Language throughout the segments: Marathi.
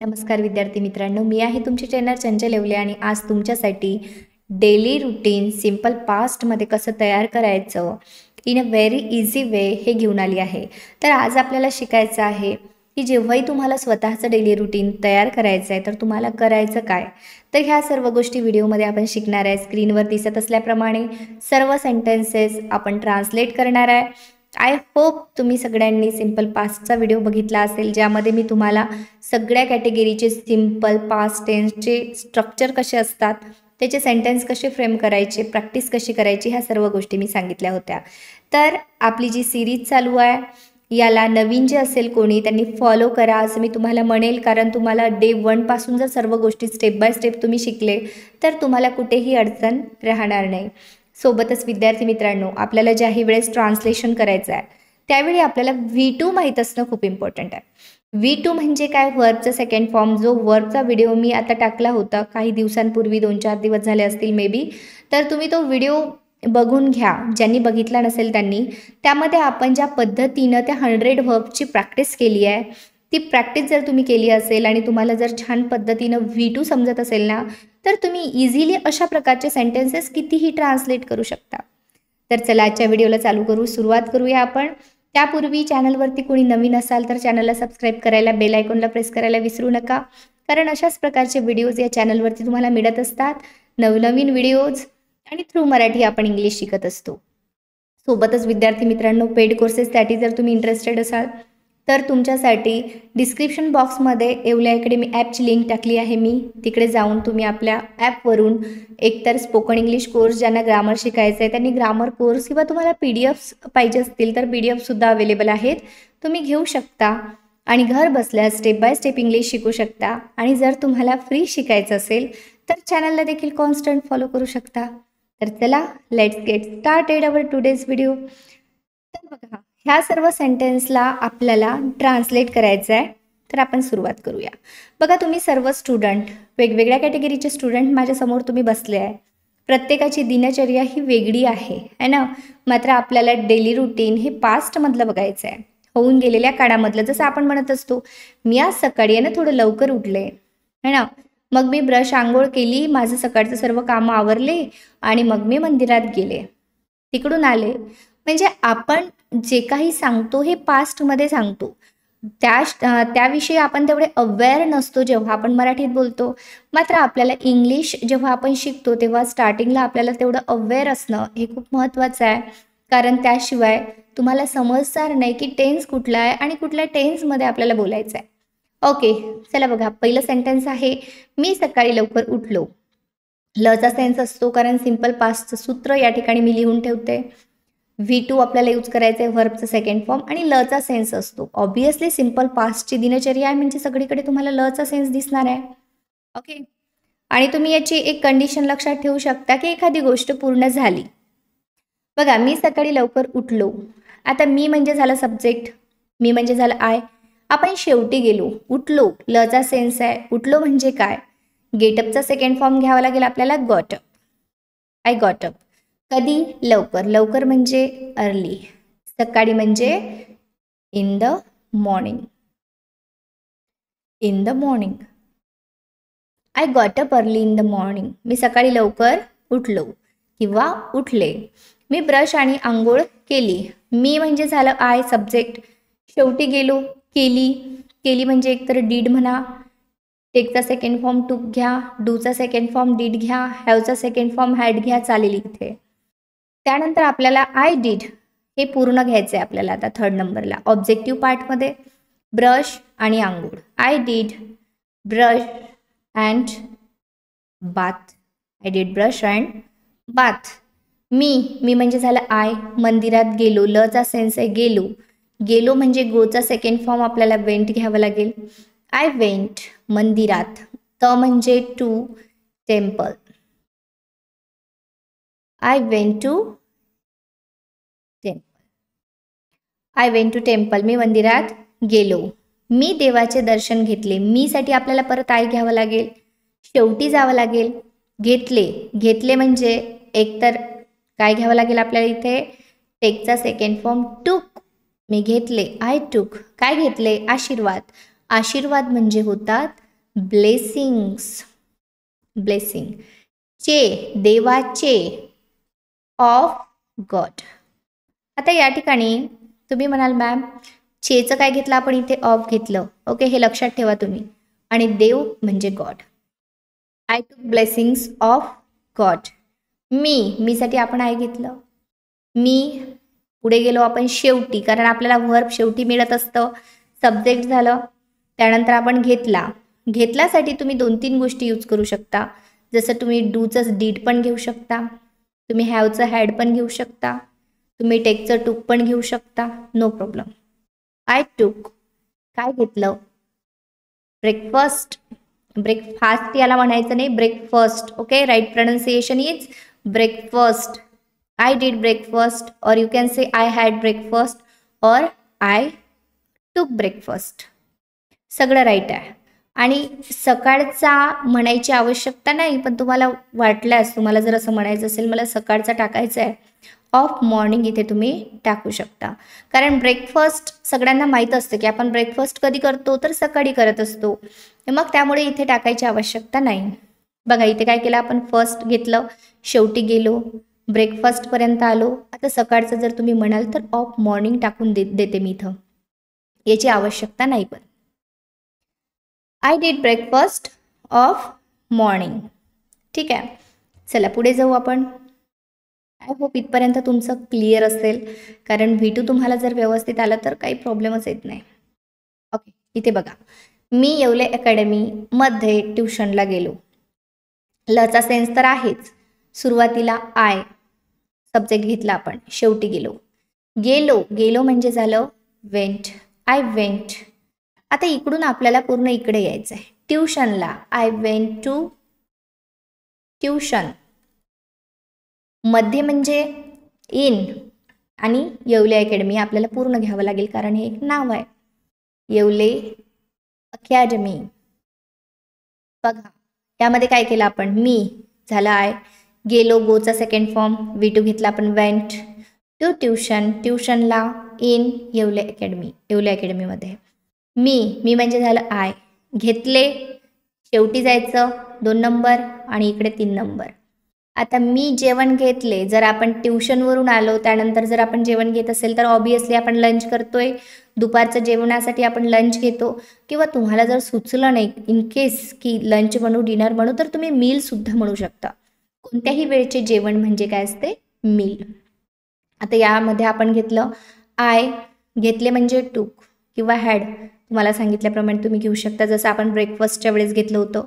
नमस्कार विद्यार्थी मित्रांनो, मी आहे तुमची ट्रेनर चंचल येवले आणि आज तुमच्यासाठी डेली रुटीन सिंपल पास्टमध्ये कसं तयार करायचं इन अ व्हेरी इझी वे हे घेऊन आली आहे. तर आज आपल्याला शिकायचं आहे की जेव्हाही तुम्हाला स्वतःचं डेली रुटीन तयार करायचं आहे तर तुम्हाला करायचं काय. तर ह्या सर्व गोष्टी व्हिडिओमध्ये आपण शिकणार आहे. स्क्रीनवर दिसत असल्याप्रमाणे सर्व सेंटेन्सेस आपण ट्रान्सलेट करणार आहे. आय होप तुम्ही सगळ्यांनी सिंपल पास्टचा व्हिडिओ बघितला असेल, ज्यामध्ये मी तुम्हाला सगळ्या कॅटेगरीचे सिंपल पास्ट टेन्सचे स्ट्रक्चर कसे असतात, त्याचे सेंटेन्स कसे फ्रेम करायचे, प्रॅक्टिस कशी करायची, ह्या सर्व गोष्टी मी सांगितल्या होत्या. तर आपली जी सिरीज चालू आहे याला नवीन जे असेल कोणी त्यांनी फॉलो करा असं मी तुम्हाला म्हणेल, कारण तुम्हाला डे 1 पासून जर सर्व गोष्टी स्टेप बाय स्टेप तुम्ही शिकले तर तुम्हाला कुठेही अडचण राहणार नाही. सोबतच विद्यार्थी मित्रांनो, आपल्याला ज्याही वेळेस ट्रान्सलेशन करायचं आहे त्यावेळी आपल्याला V2 माहीत असणं खूप इम्पॉर्टंट आहे. V2 म्हणजे काय? वर्बचं सेकंड फॉर्म. जो वर्बचा व्हिडिओ मी आता टाकला होता काही दिवसांपूर्वी, 2-4 दिवस झाले असतील मे बी, तर तुम्ही तो व्हिडिओ बघून घ्या ज्यांनी बघितला नसेल त्यांनी. त्यामध्ये आपण ज्या पद्धतीनं त्या 100 वर्बची प्रॅक्टिस केली आहे, ती प्रॅक्टिस जर तुम्ही केली असेल आणि तुम्हाला जर छान पद्धतीनं V2 समजत असेल ना, तर तुम्ही इझिली अशा प्रकारचे सेंटेन्सेस कितीही ट्रान्सलेट करू शकता. तर चला आजच्या व्हिडिओला सुरुवात करूया आपण. त्यापूर्वी चॅनलवरती कोणी नवीन असाल तर चॅनलला सबस्क्राईब करायला, बेल आयकॉनला प्रेस करायला विसरू नका, कारण अशाच प्रकारचे व्हिडिओज या चॅनलवरती तुम्हाला मिळत असतात. नवनवीन व्हिडिओज आणि थ्रू मराठी आपण इंग्लिश शिकत असतो. सोबतच विद्यार्थी मित्रांनो, पेड कोर्सेससाठी जर तुम्ही इंटरेस्टेड असाल तर तुमच्यासाठी डिस्क्रिप्शन बॉक्समध्ये येवले अकॅडमी ॲपची लिंक टाकली आहे मी. तिकडे जाऊन तुम्ही आपल्या ॲपवरून एकतर स्पोकन इंग्लिश कोर्स, ज्यांना ग्रामर शिकायचं आहे त्यांनी ग्रामर कोर्स, किंवा तुम्हाला PDFs पाहिजे असतील तर PDFसुद्धा अवेलेबल आहेत, तुम्ही घेऊ शकता आणि घर बसल्या स्टेप बाय स्टेप इंग्लिश शिकू शकता. आणि जर तुम्हाला फ्री शिकायचं असेल तर चॅनलला देखील कॉन्स्टंट फॉलो करू शकता. तर चला, let's get started our today's video. तर बघा, ह्या सर्व सेंटेन्सला आपल्याला ट्रान्सलेट करायचं आहे, तर आपण सुरुवात करूया. बघा, तुम्ही सर्व स्टुडंट, वेगवेगळ्या कॅटेगरीचे स्टुडंट माझ्यासमोर तुम्ही बसले आहे. प्रत्येकाची दिनचर्या ही वेगळी आहे ना. मात्र आपल्याला डेली रुटीन हे पास्टमधलं बघायचं आहे, होऊन गेलेल्या काळामधलं. जसं आपण म्हणत असतो, मी आज सकाळी आहे ना थोडं लवकर उठले है ना, मग मी ब्रश आंघोळ केली, माझं सकाळचं सर्व कामं आवरले आणि मग मी मंदिरात गेले, तिकडून आले. म्हणजे आपण जे काही सांगतो हे पास्टमध्ये सांगतो. त्याविषयी आपण तेवढे अवेअर नसतो जेव्हा आपण मराठीत बोलतो. मात्र आपल्याला इंग्लिश जेव्हा आपण शिकतो तेव्हा स्टार्टिंगला आपल्याला तेवढं अवेअर असणं हे खूप महत्त्वाचं आहे, कारण त्याशिवाय तुम्हाला समजणार नाही की टेन्स कुठला आहे आणि कुठल्या टेन्समध्ये आपल्याला बोलायचं आहे. ओके, चला बघा, पहिलं सेंटेन्स आहे, मी सकाळी लवकर उठलो. लचा सेन्स असतो, कारण सिंपल पास्टचं सूत्र या ठिकाणी मी लिहून ठेवते. V2 आपल्याला यूज करायचं आहे, व्हर्बचं सेकंड फॉर्म, आणि लचा सेन्स असतो. ऑब्वियसली सिंपल पास्टची दिनचर्या आहे म्हणजे सगळीकडे तुम्हाला लचा सेन्स दिसणार आहे. ओके, आणि तुम्ही याची एक कंडिशन लक्षात ठेवू शकता की एखादी गोष्ट पूर्ण झाली. बघा, मी सकाळी लवकर उठलो. आता मी म्हणजे झालं सब्जेक्ट, मी म्हणजे झालं आय. आपण शेवटी गेलो, उठलो, लचा सेन्स आहे. उठलो म्हणजे काय? गेटअपचा सेकंड फॉर्म घ्यावा लागेल आपल्याला, गॉटअप. I got up. कधी? लवकर. लवकर म्हणजे अर्ली. सकाळी म्हणजे in the morning. In the morning. I got up early in the morning. मी सकाळी लवकर उठलो किंवा उठले. मी ब्रश आणि आंघोळ केली. मी म्हणजे झालं आय, सब्जेक्ट. शेवटी गेलो, केली. केली म्हणजे एकतर डीड म्हणा, टेकचा सेकंड फॉर्म टूक घ्या, डूचा सेकंड फॉर्म डीड घ्या, हॅवचा सेकंड फॉर्म हॅड घ्या, चालेल इथे. त्यानंतर आपल्याला आय डीड हे पूर्ण घ्यायचं आहे आपल्याला. आता थर्ड नंबरला ऑब्जेक्टिव्ह पार्टमध्ये ब्रश आणि आंघोळ. I did brush and bath. I did brush and bath. मी म्हणजे झालं आय, मंदिरात गेलो. लचा सेन्स आहे गेलो. गेलो म्हणजे गोचा सेकंड फॉर्म आपल्याला वेंट घ्यावं लागेल. आय वेंट मंदिरात. त म्हणजे to, temple. I went to temple. I went to temple. मी मंदिरात गेलो. मी देवाचे दर्शन घेतले. मी साठी आपल्याला परत आय घ्यावं लागेल, शेवटी जावं लागेल. घेतले. घेतले म्हणजे एकतर काय घ्यावं लागेल आपल्याला इथे? टेकचा सेकंड फॉर्म टूक. मी घेतले, आय टूक. काय घेतले? आशीर्वाद. आशीर्वाद म्हणजे होतात ब्लेसिंग्स, ब्लेसिंग. चे, देवाचे, ऑफ गॉड. आता या ठिकाणी तुम्ही म्हणाल मॅम चेचं काय घेतलं आपण इथे, ऑफ घेतलं. ओके, हे लक्षात ठेवा तुम्ही. आणि देव म्हणजे गॉड. आय टूक ब्लेसिंग्स ऑफ गॉड. मीसाठी आपण आय घेतलं. मी पुढे गेलो आपण शेवटी, कारण आपल्याला वर्ब शेवटी मिळत असतं. सब्जेक्ट झालं, त्यानंतर आपण घेतला. घेतल्यासाठी तुम्ही 2-3 गोष्टी यूज करू शकता. जसं तुम्ही डूचं डीड पण घेऊ शकता, तुम्ही हॅवचं हॅड पण घेऊ शकता, तुम्ही टेकचं टूक पण घेऊ शकता, नो प्रॉब्लेम. आय टूक, काय घेतलं, ब्रेकफास्ट. ब्रेकफास्ट याला म्हणायचं नाही, breakfast. Okay, right pronunciation is breakfast. I did breakfast, or you can say I had breakfast, or I took breakfast. सगळं राईट आहे. आणि सकाळचा म्हणायची आवश्यकता नाही, पण तुम्हाला वाटल्यास, तुम्हाला जर असं म्हणायचं असेल मला सकाळचा टाकायचं आहे, ऑफ मॉर्निंग इथे तुम्ही टाकू शकता. कारण ब्रेकफास्ट सगळ्यांना माहीत असतं की आपण ब्रेकफास्ट कधी करतो, तर सकाळी करत असतो. मग त्यामुळे इथे टाकायची आवश्यकता नाही. बघा इथे काय केलं आपण, फर्स्ट घेतलं, शेवटी गेलो, ब्रेकफास्टपर्यंत आलो. आता सकाळचं जर तुम्ही म्हणाल तर ऑफ मॉर्निंग टाकून देते मी इथं, याची आवश्यकता नाही. पण I did breakfast of morning. ठीक आहे, चला पुढे जाऊ आपण. आय होप इथपर्यंत तुमचं क्लिअर असेल, कारण V2 तुम्हाला जर व्यवस्थित आलं तर काही प्रॉब्लेमच येत नाही. ओके, इथे बघा, मी येवले अकॅडमीमध्ये ट्युशनला गेलो. लचा सेन्स तर आहेच. सुरुवातीला आय, सब्जेक्ट घेतला आपण, शेवटी गेलो. गेलो म्हणजे झालं वेंट, आय वेंट. आता इकडून आपल्याला पूर्ण इकडे यायचं आहे, ट्युशनला. I went to tuition. मध्ये म्हणजे इन, आणि येवले अकॅडमी आपल्याला पूर्ण घ्यावं लागेल, कारण हे एक नाव आहे, येवले अकॅडमी. बघा त्यामध्ये काय केलं आपण, मी झालं आय, गेलो गोचा सेकंड फॉर्म, V2 घेतला आपण वेंट टू ट्युशन, ट्युशनला, इन येवले अकॅडमी, येवले अकॅडमीमध्ये. मी म्हणजे झालं आय, घेतले, शेवटी जायचं 2 नंबर आणि इकडे 3 नंबर. आता मी जेवण घेतले, जर आपण ट्युशनवरून आलो त्यानंतर जर आपण जेवण घेत असेल तर ऑब्वियसली आपण लंच करतोय. दुपारचं जेवणासाठी आपण लंच घेतो, किंवा तुम्हाला जर सुचलं नाही इन केस की लंच म्हणू डिनर म्हणू, तर तुम्ही मीलसुद्धा म्हणू शकता. कोणत्याही वेळचे जेवण म्हणजे काय असते, मील. आता यामध्ये आपण घेतलं आय, घेतले म्हणजे टूक किंवा हॅड, तुम्हाला सांगितल्याप्रमाणे तुम्ही घेऊ शकता. जसं आपण ब्रेकफास्टच्या वेळेस घेतलं होतं.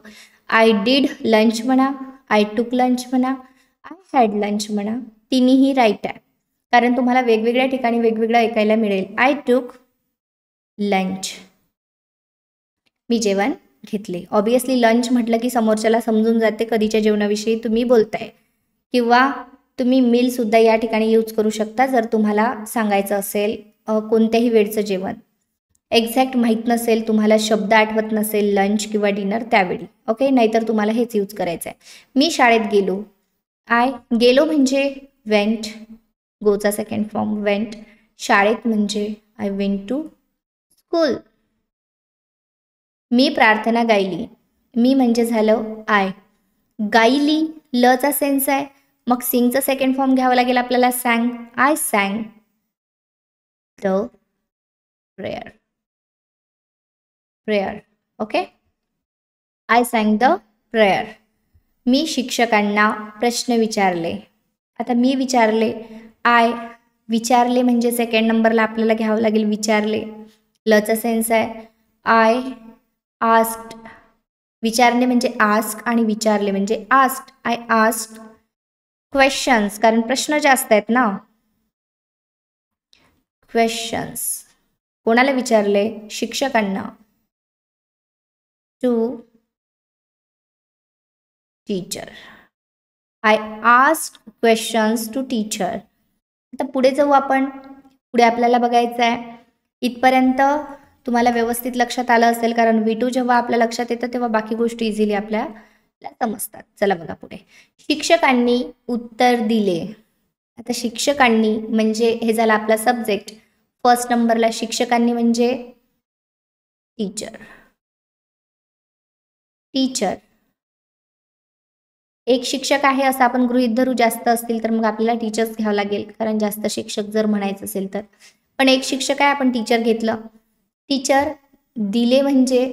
आय डीड लंच म्हणा, आय टूक लंच म्हणा, आय हॅड लंच म्हणा, तिन्हीही राईट आहे, कारण तुम्हाला वेगवेगळ्या ठिकाणी वेगवेगळं ऐकायला मिळेल. आय टूक लंच, मी जेवण घेतले. ऑब्वियसली लंच म्हटलं की समोरच्याला समजून जाते कधीच्या जेवणाविषयी तुम्ही बोलताय, किंवा तुम्ही मीलसुद्धा या ठिकाणी यूज करू शकता जर तुम्हाला सांगायचं असेल कोणत्याही वेळचं जेवण. एक्झॅक्ट माहीत नसेल, तुम्हाला शब्द आठवत नसेल लंच किंवा डिनर त्यावेळी. ओके, नाहीतर तुम्हाला हेच यूज करायचं आहे. मी शाळेत गेलो, आय गेलो म्हणजे वेंट, गोचा सेकंड फॉर्म वेंट, शाळेत म्हणजे आय वेंट टू स्कूल. मी प्रार्थना गायली, मी म्हणजे झालं आय, गायली लचा सेन्स आहे, मग सिंगचा सेकंड फॉर्म घ्यावा लागेल आपल्याला, sang, I sang the prayer. Okay, I sang the prayer. मी शिक्षकांना प्रश्न विचारले. आता मी विचारले, आय, विचारले म्हणजे सेकंड नंबरला आपल्याला घ्यावं लागेल विचारले, लचा सेन्स आहे, आय आस्क्ड. विचारणे म्हणजे आस्क आणि विचारले म्हणजे आस्क्ड. आय आस्क्ड क्वेश्चन्स, कारण प्रश्न जास्त आहेत ना. क्वेश्चन्स कोणाला विचारले, शिक्षकांना. To teacher, I asked questions to teacher. आता पुढे जाऊ आपण. पुढे आपल्याला बघायचं आहे, इथपर्यंत तुम्हाला व्यवस्थित लक्षात आलं असेल, कारण V2 जेव्हा आपल्या लक्षात येतं तेव्हा बाकी गोष्टी इझिली आपल्याला समजतात. चला बघा पुढे, शिक्षकांनी उत्तर दिले. आता शिक्षकांनी म्हणजे हे झालं आपला सब्जेक्ट. फर्स्ट नंबरला शिक्षकांनी म्हणजे टीचर. टीचर. एक शिक्षक आहे असं आपण गृहीत धरू, जास्त असतील तर मग आपल्याला टीचर्स घ्यावं लागेल, कारण जास्त शिक्षक जर म्हणायचं असेल तर. पण एक शिक्षक आहे, आपण टीचर घेतलं. टीचर दिले म्हणजे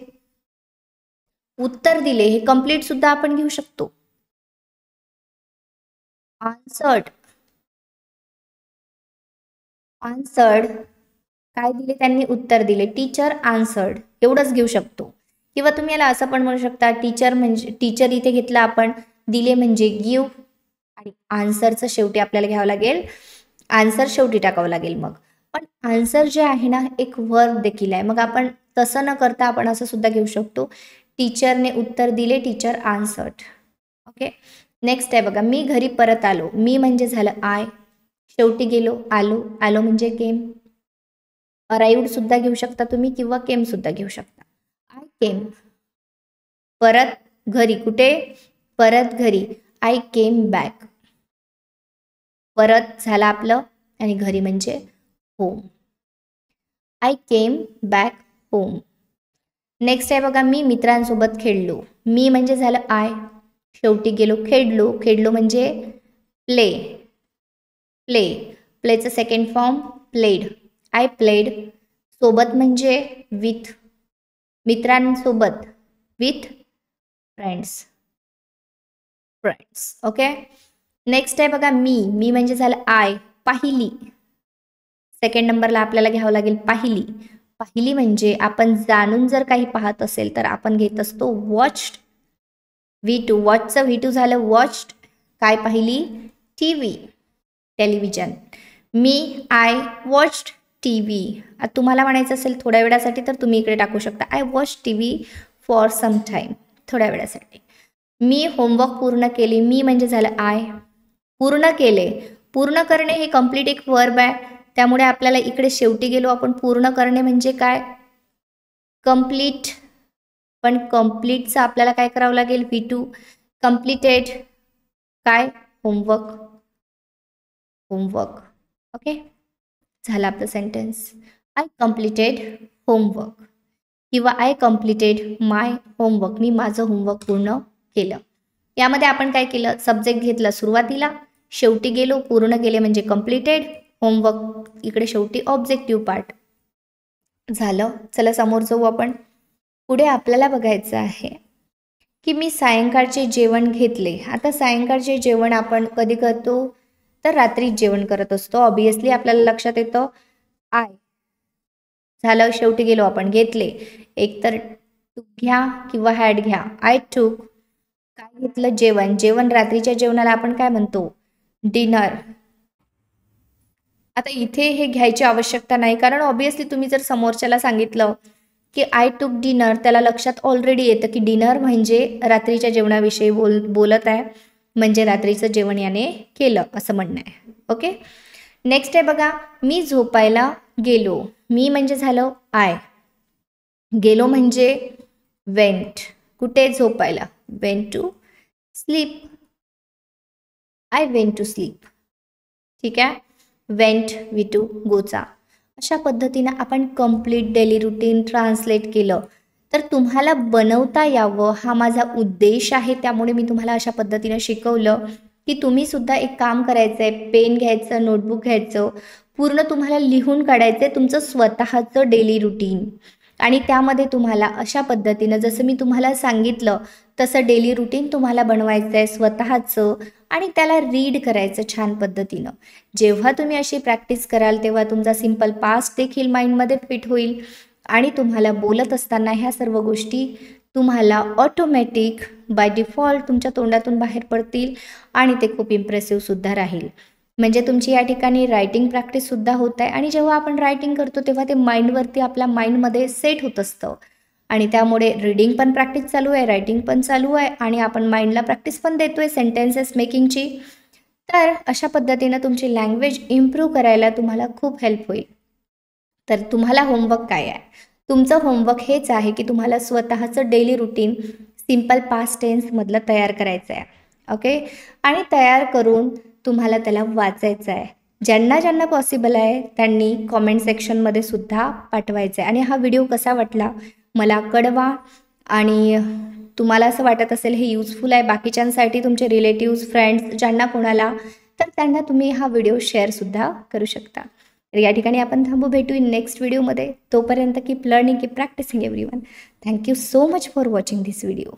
उत्तर दिले, हे कंप्लीट सुद्धा आपण घेऊ शकतो. आन्सर्ड. आन्सर्ड काय दिले त्यांनी, उत्तर दिले. टीचर आन्सर्ड एवढंच घेऊ शकतो. किंवा तुम्ही याला असं पण म्हणू शकता, टीचर म्हणजे टीचर इथे घेतला आपण, दिले म्हणजे गिव्ह, आणि आन्सरचं शेवटी आपल्याला घ्यावं लागेल, आन्सर शेवटी टाकावं लागेल. मग पण आन्सर जे आहे ना एक वर्ब देखील आहे, मग आपण तसं न करता आपण असं सुद्धा घेऊ शकतो, टीचरने उत्तर दिले, टीचर आन्सर्ड. ओके. नेक्स्ट आहे बघा, मी घरी परत आलो. मी म्हणजे झालं आय, शेवटी गेलो, आलो. आलो म्हणजे केम. अराइव्ड सुद्धा घेऊ शकता तुम्ही किंवा केम सुद्धा घेऊ शकता. आय केम. परत घरी, कुठे, परत घरी. I came back. परत झालं आपलं, आणि घरी म्हणजे home. I came back home. Next आहे बघा, मी मित्रांसोबत खेळलो. मी म्हणजे झालं आय, शेवटी गेलो, खेळलो. खेळलो म्हणजे प्ले. प्ले. प्लेचं second form played. I played. सोबत म्हणजे विथ, मित्रांसोबत, with friends. Friends. Okay. Next आहे बघा, मी म्हणजे झालं आय, पाहिली. सेकंड नंबरला आपल्याला घ्यावं लागेल पाहिली. पाहिली म्हणजे आपण जाणून जर काही पाहत असेल तर आपण घेत असतो वॉच्ड. V2. वॉचचं V2 झालं वॉच्ड. काय पाहिली, TV, television. Me I watched TV. तुम्हाला म्हणायचं असेल थोड्या वेळासाठी तर तुम्ही इकडे टाकू शकता, I watch TV for some time, थोड्या वेळासाठी. मी होमवर्क पूर्ण केले. मी म्हणजे झालं आय, पूर्ण केले. पूर्ण करणे हे कंप्लीट एक वर्ब आहे, त्यामुळे आपल्याला इकडे शेवटी गेलो आपण, पूर्ण करणे म्हणजे काय, कंप्लीट. पण कंप्लीटचं आपल्याला काय करावं लागेल, V2. कंप्लीटेड काय, होमवर्क. होमवर्क. ओके. झालं आपलं सेंटेन्स. आय कम्प्लिटेड होमवर्क किंवा आय कम्प्लिटेड माय होमवर्क. मी माझं होमवर्क पूर्ण केलं. यामध्ये आपण काय केलं, सब्जेक्ट घेतला सुरुवातीला, शेवटी गेलो, पूर्ण केले म्हणजे कम्प्लिटेड. होमवर्क इकडे शेवटी ऑब्जेक्टिव्ह पार्ट झालं. चला समोर जाऊ आपण. पुढे आपल्याला बघायचं आहे की मी सायंकाळचे जेवण घेतले. आता सायंकाळचे जेवण आपण कधी करतो, तर रात्री जेवण करत असतो. ऑब्विसली आपल्याला लक्षात येतं आय. झालं, शेवटी गेलो आपण, घेतले. एकतर टूक घ्या किंवा हॅड घ्या. आय टूक. काय घेतलं, जेवण. जेवण रात्रीच्या जेवणाला आपण काय म्हणतो, डिनर. आता इथे हे घ्यायची आवश्यकता नाही, कारण ऑब्विसली तुम्ही जर समोरच्याला सांगितलं की आय टूक डिनर, त्याला लक्षात ऑलरेडी येतं की डिनर म्हणजे रात्रीच्या जेवणाविषयी बोलत आहे, म्हणजे रात्रीचं जेवण याने केलं असं म्हणणं आहे. ओके. नेक्स्ट आहे बघा, मी झोपायला गेलो. मी म्हणजे झालं आय, गेलो म्हणजे वेंट. कुठे, झोपायला, went to sleep. I went to sleep. ठीक आहे. वेंट V2 गोचा. अशा पद्धतीनं आपण कंप्लीट डेली रुटीन ट्रान्सलेट केलं तर तुम्हाला बनवता यावं, हा माझा उद्देश आहे. त्यामुळे मी तुम्हाला अशा पद्धतीनं शिकवलं की तुम्ही सुद्धा एक काम करायचं आहे, पेन घ्यायचं, नोटबुक घ्यायचं, पूर्ण तुम्हाला लिहून काढायचं आहे तुमचं स्वतःचं डेली रुटीन. आणि त्यामध्ये तुम्हाला अशा पद्धतीनं जसं मी तुम्हाला सांगितलं तसं डेली रुटीन तुम्हाला बनवायचं आहे स्वतःचं, आणि त्याला रीड करायचं छान पद्धतीनं. जेव्हा तुम्ही अशी प्रॅक्टिस कराल तेव्हा तुमचा सिम्पल पास्ट देखील माइंडमध्ये फिट होईल, आणि तुम्हाला बोलत असताना ह्या सर्व गोष्टी तुम्हाला ऑटोमॅटिक बाय डिफॉल्ट तुमच्या तोंडातून बाहेर पडतील, आणि ते खूप इम्प्रेसिव्हसुद्धा राहील. म्हणजे तुमची या ठिकाणी रायटिंग प्रॅक्टिससुद्धा होत आहे, आणि जेव्हा आपण रायटिंग करतो तेव्हा ते माइंडवरती आपल्या माइंडमध्ये सेट होत असतं, आणि त्यामुळे रीडिंग पण प्रॅक्टिस चालू आहे, रायटिंग पण चालू आहे, आणि आपण माइंडला प्रॅक्टिस पण देतो आहे सेंटेन्सेस मेकिंगची. तर अशा पद्धतीनं तुमची लँग्वेज इम्प्रूव्ह करायला तुम्हाला खूप हेल्प होईल. तर तुम्हाला होमवर्क काय आहे, तुमचं होमवर्क हेच आहे की तुम्हाला स्वतःचं डेली रुटीन सिम्पल पास्ट टेन्समधलं तयार करायचं आहे. ओके. आणि तयार करून तुम्हाला त्याला वाचायचं आहे. ज्यांना ज्यांना पॉसिबल आहे त्यांनी कॉमेंट सेक्शनमध्ये सुद्धा पाठवायचं आहे. आणि हा व्हिडिओ कसा वाटला मला कळवा, आणि तुम्हाला असं वाटत असेल हे युजफुल आहे बाकीच्यांसाठी, तुमचे रिलेटिव्स, फ्रेंड्स ज्यांना कोणाला, तर त्यांना तुम्ही हा व्हिडिओ शेअरसुद्धा करू शकता. तर या ठिकाणी आपण थांबू, भेटू इन नेक्स्ट व्हिडिओमध्ये. तोपर्यंत keep learning, keep practising everyone. Thank you so much for watching this video.